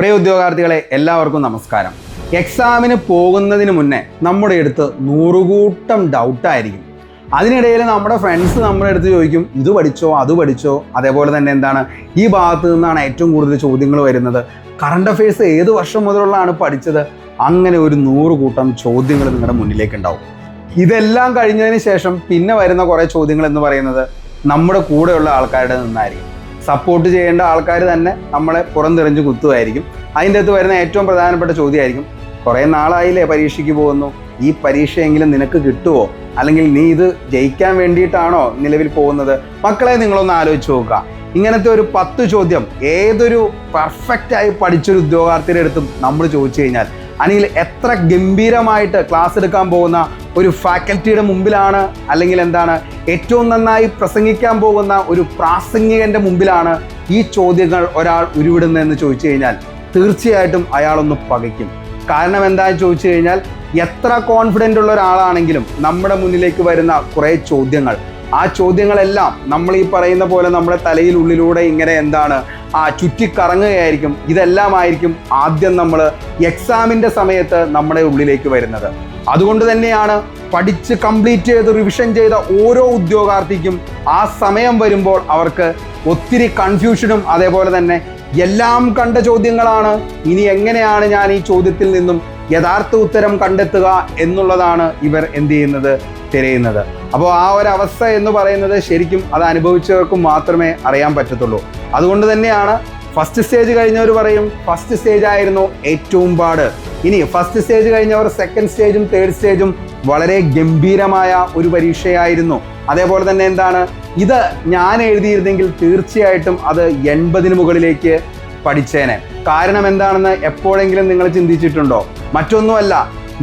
പ്രിയ ഉദ്യോഗാർത്ഥികളെ എല്ലാവർക്കും നമസ്കാരം. എക്സാമിന് പോകുന്നതിന് മുന്നേ നമ്മുടെ അടുത്ത് നൂറുകൂട്ടം ഡൗട്ടായിരിക്കും. അതിനിടയിൽ നമ്മുടെ ഫ്രണ്ട്സ് നമ്മുടെ അടുത്ത് ചോദിക്കും, ഇത് പഠിച്ചോ അത് പഠിച്ചോ. അതേപോലെ തന്നെ ഈ ഭാഗത്ത് നിന്നാണ് ഏറ്റവും കൂടുതൽ ചോദ്യങ്ങൾ വരുന്നത്, കറണ്ട് അഫയേഴ്സ് ഏത് വർഷം മുതലുള്ളതാണ് പഠിച്ചത്. അങ്ങനെ ഒരു 100 കൂട്ടം ചോദ്യങ്ങൾ നിങ്ങളുടെ മുന്നിലേക്ക് ഉണ്ടാവും. ഇതെല്ലാം കഴിഞ്ഞതിന് ശേഷം പിന്നെ വരുന്ന കുറേ ചോദ്യങ്ങൾ എന്ന് പറയുന്നത് നമ്മുടെ കൂടെയുള്ള ആൾക്കാരുടെ നിന്നായിരിക്കും. സപ്പോർട്ട് ചെയ്യേണ്ട ആൾക്കാർ തന്നെ നമ്മളെ പുറംതിരിഞ്ഞ് കുത്തുമായിരിക്കും. അതിൻ്റെ അകത്ത് വരുന്ന ഏറ്റവും പ്രധാനപ്പെട്ട ചോദ്യമായിരിക്കും, കുറേ നാളായില്ലേ പരീക്ഷയ്ക്ക് പോകുന്നു, ഈ പരീക്ഷയെങ്കിലും നിനക്ക് കിട്ടുമോ, അല്ലെങ്കിൽ നീ ഇത് ജയിക്കാൻ വേണ്ടിയിട്ടാണോ നിലവിൽ പോകുന്നത്. മക്കളെ, നിങ്ങളൊന്ന് ആലോചിച്ച് നോക്കുക. ഇങ്ങനത്തെ ഒരു 10 ചോദ്യം ഏതൊരു പെർഫെക്റ്റായി പഠിച്ചൊരു ഉദ്യോഗാർത്ഥിയുടെ അടുത്തും നമ്മൾ ചോദിച്ചു കഴിഞ്ഞാൽ, അല്ലെങ്കിൽ എത്ര ഗംഭീരമായിട്ട് ക്ലാസ് എടുക്കാൻ പോകുന്ന ഒരു ഫാക്കൽറ്റിയുടെ മുമ്പിലാണ്, അല്ലെങ്കിൽ ഏറ്റവും നന്നായി പ്രസംഗിക്കാൻ പോകുന്ന ഒരു പ്രാസംഗികൻ്റെ മുമ്പിലാണ് ഈ ചോദ്യങ്ങൾ ഒരാൾ ഉരുവിടുന്നതെന്ന് ചോദിച്ചു കഴിഞ്ഞാൽ തീർച്ചയായിട്ടും അയാളൊന്ന് പകയ്ക്കും. കാരണം എന്താണെന്ന് ചോദിച്ചു കഴിഞ്ഞാൽ, എത്ര കോൺഫിഡൻ്റ് ഉള്ള ഒരാളാണെങ്കിലും നമ്മുടെ മുന്നിലേക്ക് വരുന്ന കുറേ ചോദ്യങ്ങൾ, ആ ചോദ്യങ്ങളെല്ലാം നമ്മൾ ഈ പറയുന്ന പോലെ നമ്മുടെ തലയിൽ ഉള്ളിലൂടെ ഇങ്ങനെ ചുറ്റിക്കറങ്ങുകയായിരിക്കും. ഇതെല്ലാമായിരിക്കും ആദ്യം നമ്മൾ എക്സാമിൻ്റെ സമയത്ത് നമ്മുടെ ഉള്ളിലേക്ക് വരുന്നത്. അതുകൊണ്ട് തന്നെയാണ് പഠിച്ച് കംപ്ലീറ്റ് ചെയ്ത് റിവിഷൻ ചെയ്ത ഓരോ ഉദ്യോഗാർത്ഥിക്കും ആ സമയം വരുമ്പോൾ അവർക്ക് ഒത്തിരി കൺഫ്യൂഷനും അതേപോലെ തന്നെ എല്ലാം കണ്ട ചോദ്യങ്ങളാണ്, ഇനി എങ്ങനെയാണ് ഞാൻ ഈ ചോദ്യത്തിൽ നിന്നും യഥാർത്ഥ ഉത്തരം കണ്ടെത്തുക എന്നുള്ളതാണ് ഇവർ തിരയുന്നത്. അപ്പോൾ ആ ഒരു അവസ്ഥ എന്ന് പറയുന്നത് ശരിക്കും അത് അനുഭവിച്ചവർക്കും മാത്രമേ അറിയാൻ പറ്റത്തുള്ളൂ. അതുകൊണ്ട് തന്നെയാണ് ഫസ്റ്റ് സ്റ്റേജ് കഴിഞ്ഞവർ പറയും ഫസ്റ്റ് സ്റ്റേജ് ആയിരുന്നു ഏറ്റവും പാട്. ഇനി ഫസ്റ്റ് സ്റ്റേജ് കഴിഞ്ഞവർ സെക്കൻഡ് സ്റ്റേജും തേർഡ് സ്റ്റേജും വളരെ ഗംഭീരമായ ഒരു പരീക്ഷയായിരുന്നു. അതേപോലെ തന്നെ ഇത് ഞാൻ എഴുതിയിരുന്നെങ്കിൽ തീർച്ചയായിട്ടും അത് 80 മുകളിലേക്ക് പഠിച്ചേനെ. കാരണം എന്താണെന്ന് എപ്പോഴെങ്കിലും നിങ്ങൾ ചിന്തിച്ചിട്ടുണ്ടോ? മറ്റൊന്നുമല്ല,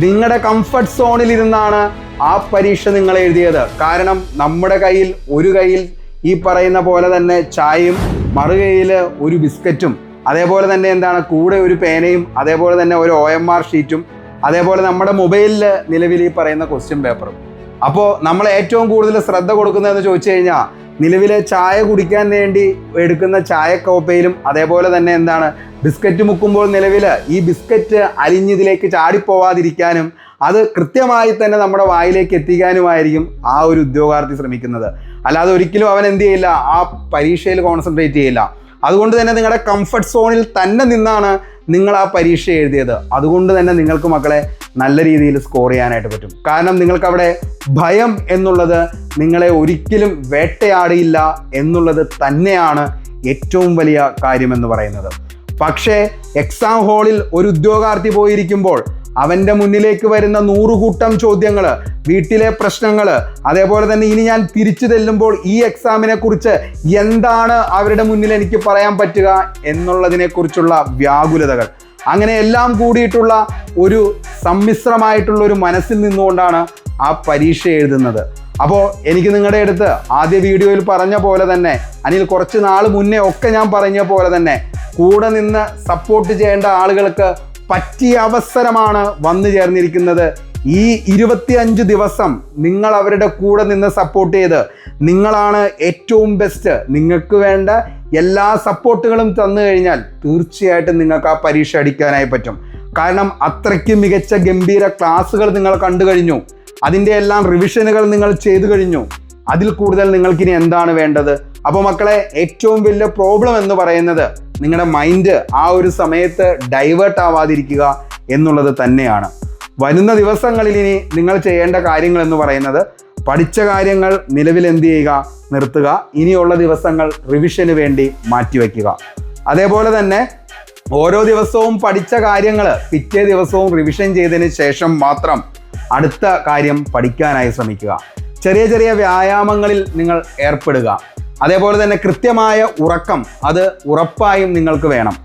നിങ്ങളുടെ കംഫർട്ട് സോണിൽ ഇരുന്നാണ് ആ പരീക്ഷ നിങ്ങൾ എഴുതിയത്. കാരണം നമ്മുടെ കയ്യിൽ ഒരു കയ്യിൽ ഈ പറയുന്ന പോലെ തന്നെ ചായയും മറുകൈയിൽ ഒരു ബിസ്ക്കറ്റും, അതേപോലെ തന്നെ കൂടെ ഒരു പേനയും, അതേപോലെ തന്നെ ഒരു OMR ഷീറ്റും, അതേപോലെ നമ്മുടെ മൊബൈലിൽ നിലവിൽ ഈ പറയുന്ന ക്വസ്റ്റ്യൻ പേപ്പറും. അപ്പോൾ നമ്മൾ ഏറ്റവും കൂടുതൽ ശ്രദ്ധ കൊടുക്കുന്നതെന്ന് ചോദിച്ചു കഴിഞ്ഞാൽ നിലവിലെ ചായ കുടിക്കാൻ വേണ്ടി എടുക്കുന്ന ചായക്കോപ്പയിലും, അതേപോലെ തന്നെ ബിസ്ക്കറ്റ് മുക്കുമ്പോൾ നിലവിൽ ഈ ബിസ്ക്കറ്റ് അലിഞ്ഞതിലേക്ക് ചാടിപ്പോവാതിരിക്കാനും അത് കൃത്യമായി തന്നെ നമ്മുടെ വായിലേക്ക് എത്തിക്കാനുമായിരിക്കും ആ ഒരു ഉദ്യോഗാർത്ഥി ശ്രമിക്കുന്നത്. അല്ലാതെ ഒരിക്കലും അവൻ എന്ത് ചെയ്യില്ല, ആ പരീക്ഷയിൽ കോൺസെൻട്രേറ്റ് ചെയ്യില്ല. അതുകൊണ്ട് തന്നെ നിങ്ങളുടെ കംഫർട്ട് സോണിൽ തന്നെ നിന്നാണ് നിങ്ങൾ ആ പരീക്ഷ എഴുതിയത്. അതുകൊണ്ട് തന്നെ നിങ്ങൾക്ക് മക്കളെ നല്ല രീതിയിൽ സ്കോർ ചെയ്യാനായിട്ട് പറ്റും. കാരണം നിങ്ങൾക്കവിടെ ഭയം എന്നുള്ളത് നിങ്ങളെ ഒരിക്കലും വേട്ടയാടിയില്ല എന്നുള്ളത് തന്നെയാണ് ഏറ്റവും വലിയ കാര്യമെന്ന് പറയുന്നത്. പക്ഷേ എക്സാം ഹാളിൽ ഒരു ഉദ്യോഗാർത്ഥി പോയിരിക്കുമ്പോൾ അവൻ്റെ മുന്നിലേക്ക് വരുന്ന 100 കൂട്ടം ചോദ്യങ്ങൾ, വീട്ടിലെ പ്രശ്നങ്ങൾ, അതേപോലെ തന്നെ ഇനി ഞാൻ തിരിച്ചു ചെല്ലുമ്പോൾ ഈ എക്സാമിനെ കുറിച്ച് എന്താണ് അവരുടെ മുന്നിൽ എനിക്ക് പറയാൻ പറ്റുക എന്നുള്ളതിനെക്കുറിച്ചുള്ള വ്യാകുലതകൾ, അങ്ങനെ എല്ലാം കൂടിയിട്ടുള്ള ഒരു സമ്മിശ്രമായിട്ടുള്ള ഒരു മനസ്സിൽ നിന്നുകൊണ്ടാണ് ആ പരീക്ഷ എഴുതുന്നത്. അപ്പോൾ എനിക്ക് നിങ്ങളുടെ അടുത്ത് ആദ്യ വീഡിയോയിൽ പറഞ്ഞ പോലെ തന്നെ, അതിൽ കുറച്ച് നാൾ മുന്നേ ഒക്കെ ഞാൻ പറഞ്ഞ പോലെ തന്നെ, കൂടെ നിന്ന് സപ്പോർട്ട് ചെയ്യേണ്ട ആളുകൾക്ക് പറ്റിയ അവസരമാണ് വന്നു ചേർന്നിരിക്കുന്നത്. ഈ 25 ദിവസം നിങ്ങൾ അവരുടെ കൂടെ നിന്ന് സപ്പോർട്ട് ചെയ്ത് നിങ്ങളാണ് ഏറ്റവും ബെസ്റ്റ്, നിങ്ങൾക്ക് വേണ്ട എല്ലാ സപ്പോർട്ടുകളും തന്നു കഴിഞ്ഞാൽ തീർച്ചയായിട്ടും നിങ്ങൾക്ക് ആ പരീക്ഷ അടിക്കാനായി പറ്റും. കാരണം അത്രയ്ക്ക് മികച്ച ഗംഭീര ക്ലാസ്സുകൾ നിങ്ങൾ കണ്ടു കഴിഞ്ഞു, അതിൻ്റെ എല്ലാം റിവിഷനുകൾ നിങ്ങൾ ചെയ്തു കഴിഞ്ഞു. അതിൽ കൂടുതൽ നിങ്ങൾക്കിനി എന്താണ് വേണ്ടത്? അപ്പോൾ മക്കളെ, ഏറ്റവും വലിയ പ്രോബ്ലം എന്ന് പറയുന്നത് നിങ്ങളുടെ മൈൻഡ് ആ ഒരു സമയത്ത് ഡൈവേർട്ട് ആവാതിരിക്കുക എന്നുള്ളത് തന്നെയാണ്. വരുന്ന ദിവസങ്ങളിൽ ഇനി നിങ്ങൾ ചെയ്യേണ്ട കാര്യങ്ങൾ എന്ന് പറയുന്നത്, പഠിച്ച കാര്യങ്ങൾ നിലവിൽ നിർത്തുക, ഇനിയുള്ള ദിവസങ്ങൾ റിവിഷന് വേണ്ടി മാറ്റിവെക്കുക. അതേപോലെ തന്നെ ഓരോ ദിവസവും പഠിച്ച കാര്യങ്ങൾ പിറ്റേ ദിവസവും റിവിഷൻ ചെയ്തതിന് ശേഷം മാത്രം അടുത്ത കാര്യം പഠിക്കാനായി ശ്രമിക്കുക. ചെറിയ ചെറിയ വ്യായാമങ്ങളിൽ നിങ്ങൾ ഏർപ്പെടുക. അതേപോലെ തന്നെ കൃത്യമായ ഉറക്കം അത് ഉറപ്പായും നിങ്ങൾക്ക് വേണം.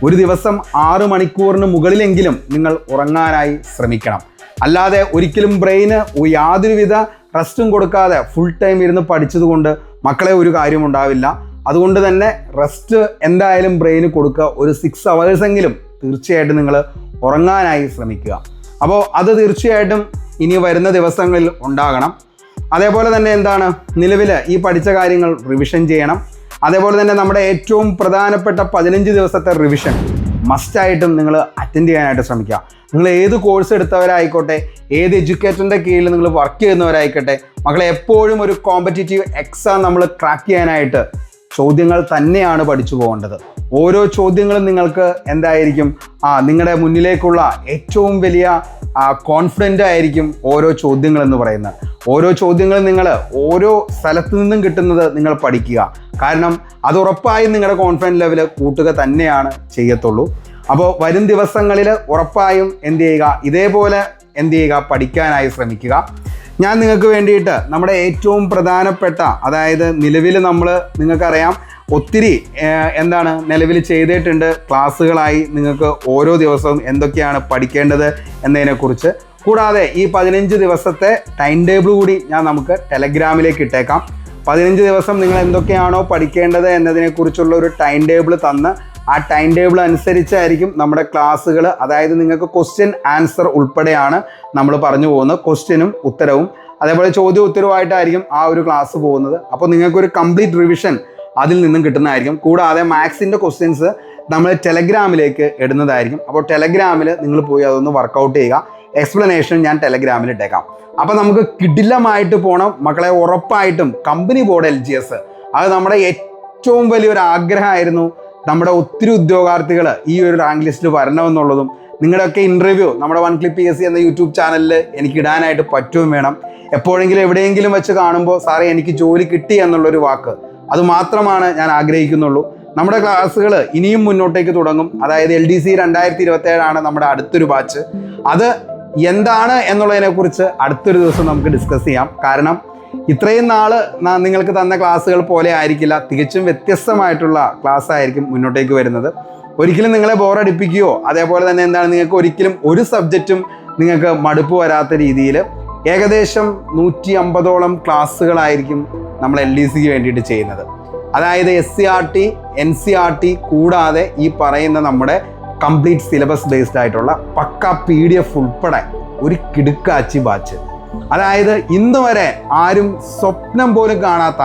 ഒരു ദിവസം 6 മണിക്കൂറിന് മുകളിലെങ്കിലും നിങ്ങൾ ഉറങ്ങാനായി ശ്രമിക്കണം. അല്ലാതെ ഒരിക്കലും ബ്രെയിന് യാതൊരുവിധ റെസ്റ്റും കൊടുക്കാതെ ഫുൾ ടൈം ഇരുന്ന് പഠിച്ചതുകൊണ്ട് മക്കളെ ഒരു കാര്യം ഉണ്ടാവില്ല. അതുകൊണ്ട് തന്നെ റെസ്റ്റ് എന്തായാലും ബ്രെയിന് കൊടുക്കുക. ഒരു 6 hours എങ്കിലും തീർച്ചയായിട്ടും നിങ്ങൾ ഉറങ്ങാനായി ശ്രമിക്കുക. അപ്പോൾ അത് തീർച്ചയായിട്ടും ഇനി വരുന്ന ദിവസങ്ങളിൽ ഉണ്ടാകണം. അതേപോലെ തന്നെ നിലവിൽ ഈ പഠിച്ച കാര്യങ്ങൾ റിവിഷൻ ചെയ്യണം. അതേപോലെ തന്നെ നമ്മുടെ ഏറ്റവും പ്രധാനപ്പെട്ട 15 ദിവസത്തെ റിവിഷൻ മസ്റ്റായിട്ടും നിങ്ങൾ അറ്റൻഡ് ചെയ്യാനായിട്ട് ശ്രമിക്കുക. നിങ്ങൾ ഏത് കോഴ്സ് എടുത്തവരായിക്കോട്ടെ, ഏത് എഡ്യൂക്കേറ്ററിൻ്റെ കീഴിൽ നിങ്ങൾ വർക്ക് ചെയ്യുന്നവരായിക്കോട്ടെ, മക്കളെ എപ്പോഴും ഒരു കോമ്പറ്റീറ്റീവ് എക്സാം നമ്മൾ ക്രാക്ക് ചെയ്യാനായിട്ട് ചോദ്യങ്ങൾ തന്നെയാണ് പഠിച്ചു പോകേണ്ടത്. ഓരോ ചോദ്യങ്ങളും നിങ്ങൾക്ക് എന്തായിരിക്കും, നിങ്ങളുടെ മുന്നിലേക്കുള്ള ഏറ്റവും വലിയ കോൺഫിഡൻ്റ് ആയിരിക്കും ഓരോ ചോദ്യങ്ങൾ എന്ന് പറയുന്നത്. ഓരോ ചോദ്യങ്ങളും നിങ്ങൾ ഓരോ സ്ഥലത്തു നിന്നും കിട്ടുന്നത് നിങ്ങൾ പഠിക്കുക. കാരണം അത് ഉറപ്പായും നിങ്ങളുടെ കോൺഫിഡൻസ് ലെവൽ കൂട്ടുക തന്നെയാണ് ചെയ്യത്തുള്ളൂ. അപ്പോൾ വരും ദിവസങ്ങളിൽ ഉറപ്പായും എന്ത് ചെയ്യുക, ഇതേപോലെ എന്ത് ചെയ്യുക, പഠിക്കാനായി ശ്രമിക്കുക. ഞാൻ നിങ്ങൾക്ക് വേണ്ടിയിട്ട് നമ്മുടെ ഏറ്റവും പ്രധാനപ്പെട്ട, അതായത് നിലവിൽ നിങ്ങൾക്കറിയാം ഒത്തിരി നിലവിൽ ചെയ്തിട്ടുണ്ട് ക്ലാസ്സുകളായി നിങ്ങൾക്ക് ഓരോ ദിവസവും എന്തൊക്കെയാണ് പഠിക്കേണ്ടത് എന്നതിനെക്കുറിച്ച്. കൂടാതെ ഈ 15 ദിവസത്തെ ടൈം ടേബിൾ കൂടി ഞാൻ നമുക്ക് ടെലഗ്രാമിലേക്ക് ഇട്ടേക്കാം. 15 ദിവസം നിങ്ങൾ എന്തൊക്കെയാണോ പഠിക്കേണ്ടത് എന്നതിനെക്കുറിച്ചുള്ള ഒരു ടൈം ടേബിൾ തന്ന് ആ ടൈം ടേബിൾ അനുസരിച്ചായിരിക്കും നമ്മുടെ ക്ലാസ്സുകൾ, അതായത് നിങ്ങൾക്ക് ക്വസ്റ്റ്യൻ ആൻസർ ഉൾപ്പെടെയാണ് നമ്മൾ പറഞ്ഞു പോകുന്നത്. ക്വസ്റ്റ്യനും ഉത്തരവും അതേപോലെ ചോദ്യം ഉത്തരവായിട്ടായിരിക്കും ആ ഒരു ക്ലാസ് പോകുന്നത്. അപ്പോൾ നിങ്ങൾക്കൊരു കംപ്ലീറ്റ് റിവിഷൻ അതിൽ നിന്നും കിട്ടുന്നതായിരിക്കും. കൂടാതെ മാത്സിൻ്റെ ക്വസ്റ്റ്യൻസ് നമ്മൾ ടെലഗ്രാമിലേക്ക് ഇടുന്നതായിരിക്കും. അപ്പോൾ ടെലഗ്രാമിൽ നിങ്ങൾ പോയി അതൊന്ന് വർക്കൗട്ട് ചെയ്യുക. എക്സ്പ്ലനേഷൻ ഞാൻ ടെലഗ്രാമിൽ ഇട്ടേക്കാം. അപ്പോൾ നമുക്ക് കിടിലമായിട്ട് പോകണം മക്കളെ. ഉറപ്പായിട്ടും കമ്പനി ബോർഡ് LGS അത് നമ്മുടെ ഏറ്റവും വലിയൊരു ആഗ്രഹമായിരുന്നു. നമ്മുടെ ഒത്തിരി ഉദ്യോഗാർത്ഥികൾ ഈ ഒരു റാങ്ക് ലിസ്റ്റിൽ വരണമെന്നുള്ളതും നിങ്ങളുടെയൊക്കെ ഇൻ്റർവ്യൂ നമ്മുടെ വൺ ക്ലിപ്പ് PSC എന്ന യൂട്യൂബ് ചാനലിൽ എനിക്ക് ഇടാനായിട്ട് പറ്റുകയും വേണം. എപ്പോഴെങ്കിലും എവിടെയെങ്കിലും വെച്ച് കാണുമ്പോൾ സാറേ എനിക്ക് ജോലി കിട്ടി എന്നുള്ളൊരു വാക്ക്, അത് മാത്രമാണ് ഞാൻ ആഗ്രഹിക്കുന്നുള്ളൂ. നമ്മുടെ ക്ലാസ്സുകൾ ഇനിയും മുന്നോട്ടേക്ക് തുടങ്ങും. അതായത് LDC 2027 നമ്മുടെ അടുത്തൊരു ബാച്ച്. അത് എന്താണ് എന്നുള്ളതിനെക്കുറിച്ച് അടുത്തൊരു ദിവസം നമുക്ക് ഡിസ്കസ് ചെയ്യാം. കാരണം ഇത്രയും നാൾ നിങ്ങൾക്ക് തന്ന ക്ലാസ്സുകൾ പോലെ ആയിരിക്കില്ല, തികച്ചും വ്യത്യസ്തമായിട്ടുള്ള ക്ലാസ് ആയിരിക്കും മുന്നോട്ടേക്ക് വരുന്നത്. ഒരിക്കലും നിങ്ങളെ ബോറടിപ്പിക്കുകയോ അതേപോലെ തന്നെ നിങ്ങൾക്ക് ഒരിക്കലും ഒരു സബ്ജക്റ്റും നിങ്ങൾക്ക് മടുപ്പ് വരാത്ത രീതിയിൽ ഏകദേശം 150ഓളം ക്ലാസ്സുകളായിരിക്കും നമ്മൾ LDCക്ക് വേണ്ടിയിട്ട് ചെയ്യുന്നത്. അതായത് SCRT NCRT കൂടാതെ ഈ പറയുന്ന നമ്മുടെ കംപ്ലീറ്റ് സിലബസ് ബേസ്ഡ് ആയിട്ടുള്ള പക്ക PDF ഉൾപ്പെടെ ഒരു കിടുക്കാച്ചി ബാച്ച്. അതായത് ഇന്ന് വരെ ആരും സ്വപ്നം പോലും കാണാത്ത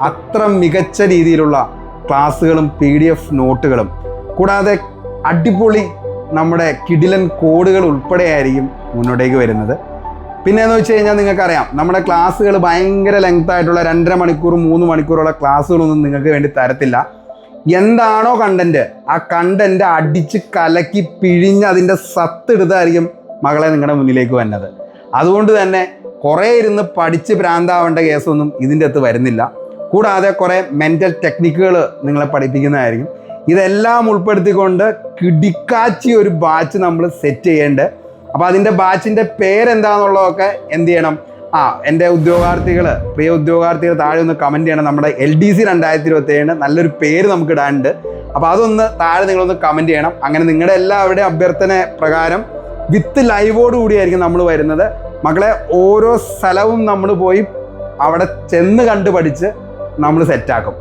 അത്ര മികച്ച രീതിയിലുള്ള ക്ലാസ്സുകളും PDF നോട്ടുകളും കൂടാതെ അടിപൊളി നമ്മുടെ കിടിലൻ കോഡുകൾ ഉൾപ്പെടെയായിരിക്കും മുന്നോട്ടേക്ക് വരുന്നത്. പിന്നെ എന്ന് വെച്ച് കഴിഞ്ഞാൽ നിങ്ങൾക്കറിയാം നമ്മുടെ ക്ലാസ്സുകൾ ഭയങ്കര ലെങ്ത് ആയിട്ടുള്ള 2.5 മണിക്കൂർ 3 മണിക്കൂറുള്ള ക്ലാസ്സുകളൊന്നും നിങ്ങൾക്ക് വേണ്ടി തരത്തില്ല. എന്താണോ കണ്ടന്റ്, ആ കണ്ടന്റ് അടിച്ച് കലക്കി പിഴിഞ്ഞ് അതിൻ്റെ സത്തെടുത്തായിരിക്കും മകളെ നിങ്ങളുടെ മുന്നിലേക്ക് വന്നത്. അതുകൊണ്ട് തന്നെ കുറേ ഇരുന്ന് പഠിച്ച് ഭ്രാന്താവേണ്ട കേസൊന്നും ഇതിൻ്റെ അകത്ത് വരുന്നില്ല. കൂടാതെ കുറേ മെൻ്റൽ ടെക്നിക്കുകൾ നിങ്ങളെ പഠിപ്പിക്കുന്നതായിരിക്കും. ഇതെല്ലാം ഉൾപ്പെടുത്തിക്കൊണ്ട് കിടിക്കാച്ചി ഒരു ബാച്ച് നമ്മൾ സെറ്റ് ചെയ്യേണ്ടത്. അപ്പോൾ അതിൻ്റെ ബാച്ചിൻ്റെ പേരെന്താണെന്നുള്ളതൊക്കെ എന്ത് ചെയ്യണം, എൻ്റെ പ്രിയ ഉദ്യോഗാർത്ഥികൾ താഴെ ഒന്ന് കമൻറ്റ് ചെയ്യണം. നമ്മുടെ LDC 2027 നല്ലൊരു പേര് നമുക്ക് ഇടാനുണ്ട്. അപ്പോൾ അതൊന്ന് താഴെ നിങ്ങളൊന്ന് കമൻറ്റ് ചെയ്യണം. അങ്ങനെ നിങ്ങളുടെ എല്ലാവരുടെയും അഭ്യർത്ഥന പ്രകാരം വിത്ത് ലൈവോട് കൂടിയായിരിക്കും നമ്മൾ വരുന്നത്. മക്കളെ ഓരോ സ്ഥലവും നമ്മൾ പോയി അവിടെ ചെന്ന് കണ്ട് പഠിച്ച് നമ്മൾ സെറ്റാക്കും.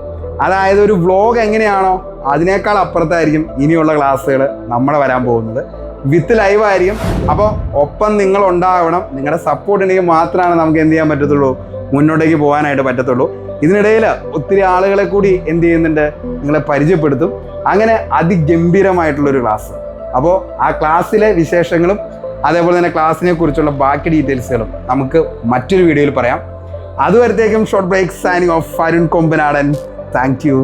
അതായത് ഒരു വ്ലോഗ് എങ്ങനെയാണോ അതിനേക്കാൾ അപ്പുറത്തായിരിക്കും ഇനിയുള്ള ക്ലാസ്സുകൾ നമ്മളെ വരാൻ പോകുന്നത്. വിത്ത് ലൈവ് ആയിരിക്കും. അപ്പോൾ ഒപ്പം നിങ്ങൾ ഉണ്ടാവണം. നിങ്ങളുടെ സപ്പോർട്ട് ഉണ്ടെങ്കിൽ മാത്രമാണ് നമുക്ക് എന്ത് ചെയ്യാൻ പറ്റത്തുള്ളൂ, മുന്നോട്ടേക്ക് പോകാനായിട്ട് പറ്റത്തുള്ളൂ. ഇതിനിടയിൽ ഒത്തിരി ആളുകളെ കൂടി എന്ത് ചെയ്യുന്നുണ്ട്, നിങ്ങളെ പരിചയപ്പെടുത്തും. അങ്ങനെ അതിഗംഭീരമായിട്ടുള്ളൊരു ക്ലാസ്. അപ്പോൾ ആ ക്ലാസ്സിലെ വിശേഷങ്ങളും അതേപോലെ തന്നെ ക്ലാസ്സിനെ കുറിച്ചുള്ള ബാക്കി ഡീറ്റെയിൽസുകളും നമുക്ക് മറ്റൊരു വീഡിയോയിൽ പറയാം. അതുവരത്തേക്കും short break. Signing off Arun Kombanadan. Thank U.